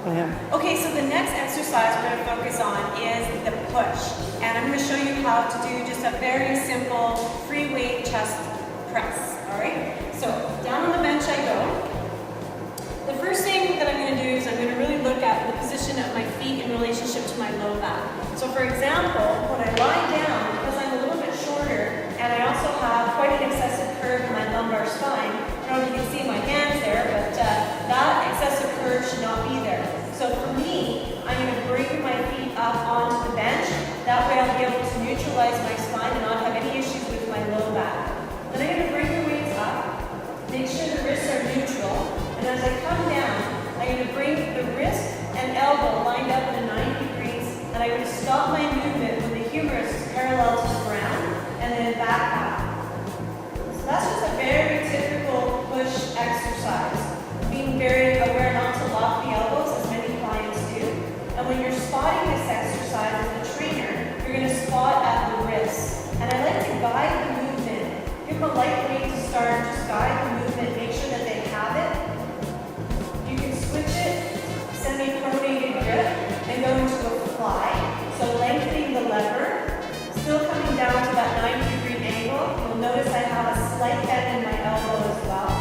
for him. Okay, so the next exercise we're going to focus on is the push. And I'm going to show you how to do just a very simple free weight chest press. Alright? So down on the bench I go. The first thing that I'm going to do is I'm going to really look at the position of my feet in relationship to my low back. So for example, when I lie down, because I'm a little bit shorter, and I also have quite an excessive curve in my lumbar spine, I don't know if you can see my hands there, but that excessive curve should not be there. So for me, I'm going to bring my feet up onto the bench. That way I'll be able to neutralize my spine and not have any issues with my low back. Then I'm going to bring the weights up, make sure the wrists are neutral, and as I come down, I'm going to bring the wrist and elbow lined up at 90 degrees, and I'm going to stop my movement when the humerus is parallel to the ground, and then back up. So that's just a very typical push exercise. Being very aware not to lock the elbows, as many clients do. And when you're spotting this exercise as a trainer, you're going to spot at the wrists. And I like to guide the movement. Give them a light weight to start, just guide the movement, make sure that they have it. You can switch it, semi-pronated grip, and go into a fly. So lengthening the lever, still coming down to that 90-degree angle. You'll notice I have a slight bend in my elbow as well.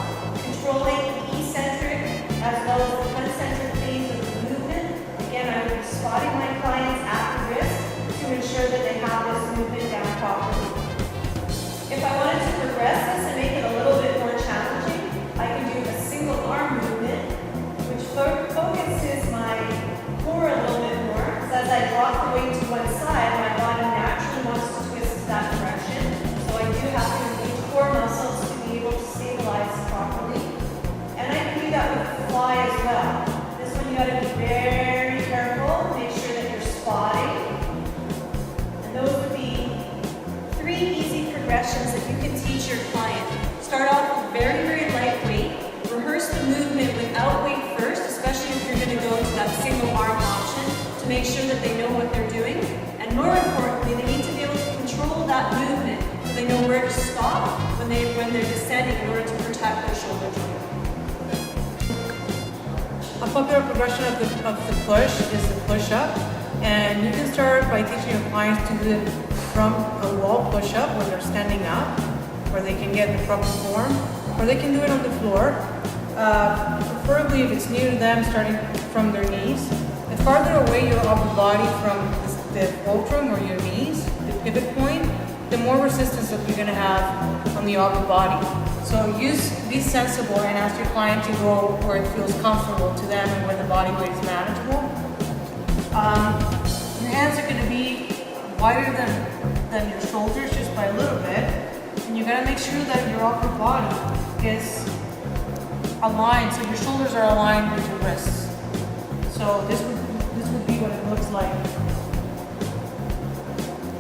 Controlling the eccentric as well as the concentric phase of the movement. Again, I will be spotting my clients at the wrist to ensure that they have this movement down properly. If I wanted to progress this and make it a little bit more challenging, I can do a single arm movement, which focuses my core a little bit more. So as I drop the weight to one side, my body naturally wants to twist that direction. So I do have to engage core muscles to be able to stabilize properly. And I can do that with the fly as well. This one you got to be very careful, make sure that you're spotting. And those would be 3 easy progressions that you can teach your client. Start off with very, very light weight. Rehearse the movement without weight first, especially if you're going to go to that single arm option, to make sure that they know what they're doing. And more importantly, they need to be able to control that movement so they know where to stop when they're descending in order to protect their shoulder joint. A popular progression of the push is the push-up, and you can start by teaching your clients to do it from a wall push-up when they're standing up, where they can get the proper form, or they can do it on the floor. Preferably if it's near to them, starting from their knees. The farther away your upper body from the fulcrum or your knees, the pivot point, the more resistance that you're going to have on the upper body. So be sensible and ask your client to go where it feels comfortable to them and where the body weight is manageable. Your hands are going to be wider than your shoulders just by a little bit. And you got to make sure that your upper body is aligned, so your shoulders are aligned with your wrists. So this would be what it looks like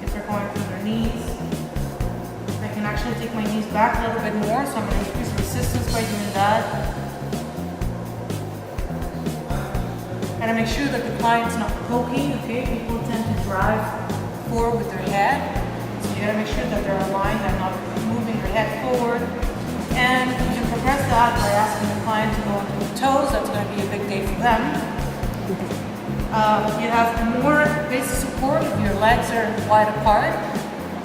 if they're going through their knees. I can actually take my knees back a little bit more, so I'm going to increase resistance by doing that. And I make sure that the client's not poking, okay? People tend to drive forward with their head. So you gotta make sure that they're aligned and not moving their head forward. And you can progress that by asking the client to go onto the toes. That's gonna be a big day for them. You have more basic support if your legs are wide apart.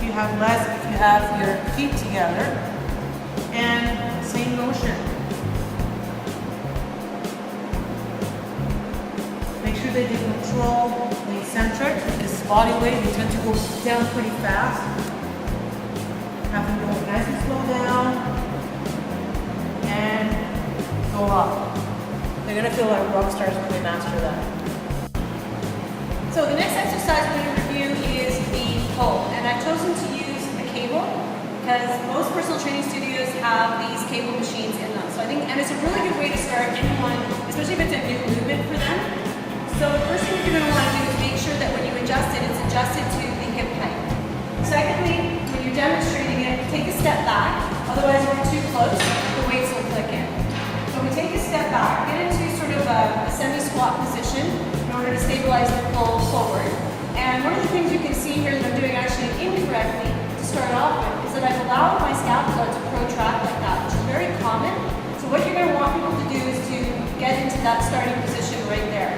You have less if you have your feet together. And same motion. Make sure that you control the eccentric, because body weight, they tend to go down pretty fast. Have them go nice and slow down and go up. They're going to feel like rock stars when they master that. So the next exercise we're going to review is the pull, and I've chosen to use a cable because most personal training studios have these cable machines in them. So I think, and it's a really good way to start anyone, especially if it's a new movement for them. So the first thing you're going to want to do is make sure that when you adjust it, it's adjusted to the hip height. Secondly, when you're demonstrating it, take a step back. Otherwise, if you're too close, the weights will click in. So we take a step back, get into sort of a semi-squat position in order to stabilize the pull forward. And one of the things you can see here that I'm doing actually incorrectly to start off with is that I've allowed my scapula to protract like that, which is very common. So what you're going to want people to do is to get into that starting position right there.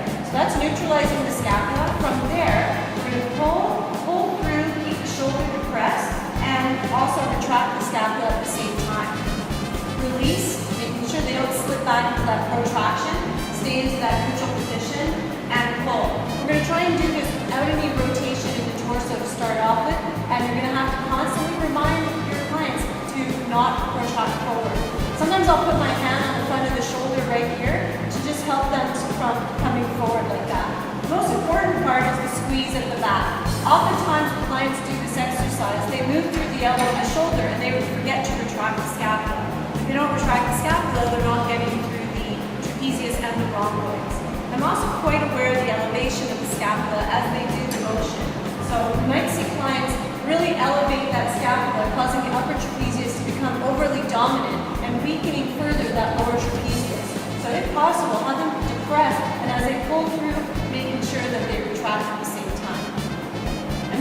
back into that protraction, stay into that neutral position, and pull. We're going to try and do this without any rotation in the torso to start off with, and you're going to have to constantly remind your clients to not protract forward. Sometimes I'll put my hand on the front of the shoulder right here to just help them from coming forward like that. The most important part is the squeeze at the back. Oftentimes when clients do this exercise, they move through the elbow and the shoulder and they would forget to retract the scapula. If they don't retract the scapula, they're not getting through the trapezius and the rhomboids. I'm also quite aware of the elevation of the scapula as they do the motion. So you might see clients really elevate that scapula, causing the upper trapezius to become overly dominant and weakening further that lower trapezius. So if possible, have them depress, and as they pull through, making sure that they retract at the same time.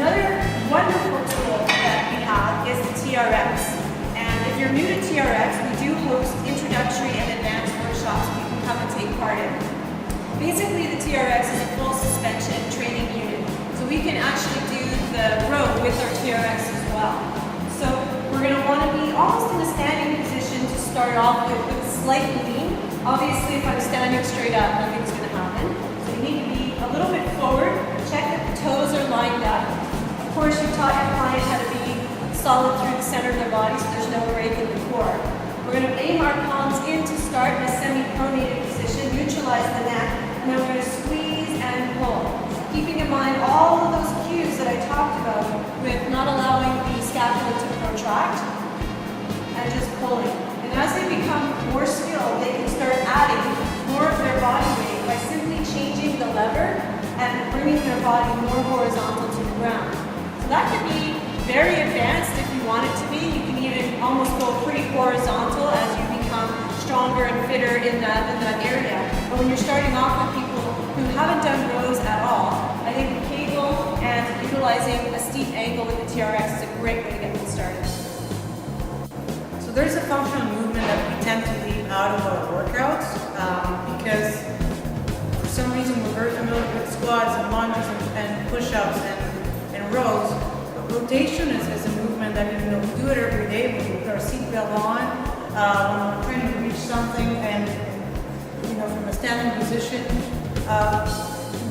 Another wonderful tool that we have is the TRX. And if you're new to TRX, we do host introductory and advanced workshops you can come and take part in. Basically, the TRX is a full suspension training unit. So we can actually do the row with our TRX as well. So we're going to want to be almost in a standing position to start off with a slight lean. Obviously, if I'm standing straight up, nothing's going to happen. So you need to be a little bit forward. Check that the toes are lined up. Of course, you taught your client how to be solid through the center of their body so there's no break in the core. We're going to aim our palms in to start in a semi-pronated position, neutralize the neck, and then we're going to squeeze and pull. Keeping in mind all of those cues that I talked about with not allowing the scapula to protract and just pulling. And as they become more skilled, they can start adding more of their body weight by simply changing the lever and bringing their body more horizontal to the ground. So that can be very advanced if you want it to be. You can even almost go pretty horizontal as you become stronger and fitter in that area. But when you're starting off with people who haven't done rows at all, I think the cable and utilizing a steep angle with the TRX is a great way to get them started. So there's a functional movement that we tend to leave out of our workouts because for some reason we're very familiar with squats and lunges and push-ups and rows. Rotation is a movement that we do it every day. We put our seatbelt on when we're trying to reach something, and from a standing position.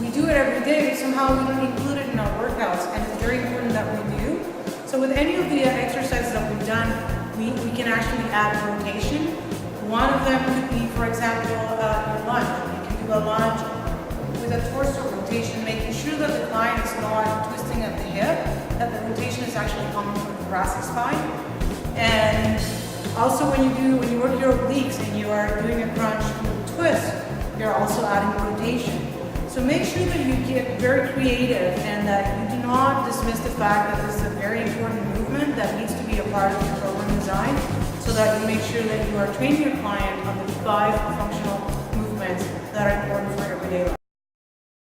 We do it every day, but somehow we don't include it in our workouts, and it's very important that we do. So with any of the exercises that we've done, we can actually add rotation. One of them could be, for example, your lunge. You can do a lunge with a torso rotation, making sure that the client is not twisting at the hip, that the rotation is actually coming from the thoracic spine. And also when you work your obliques and you are doing a crunch with a twist, you're also adding rotation. So make sure that you get very creative and that you do not dismiss the fact that this is a very important movement that needs to be a part of your program design, so that you make sure that you are training your client on the 5 functional movements that are important for everyday life.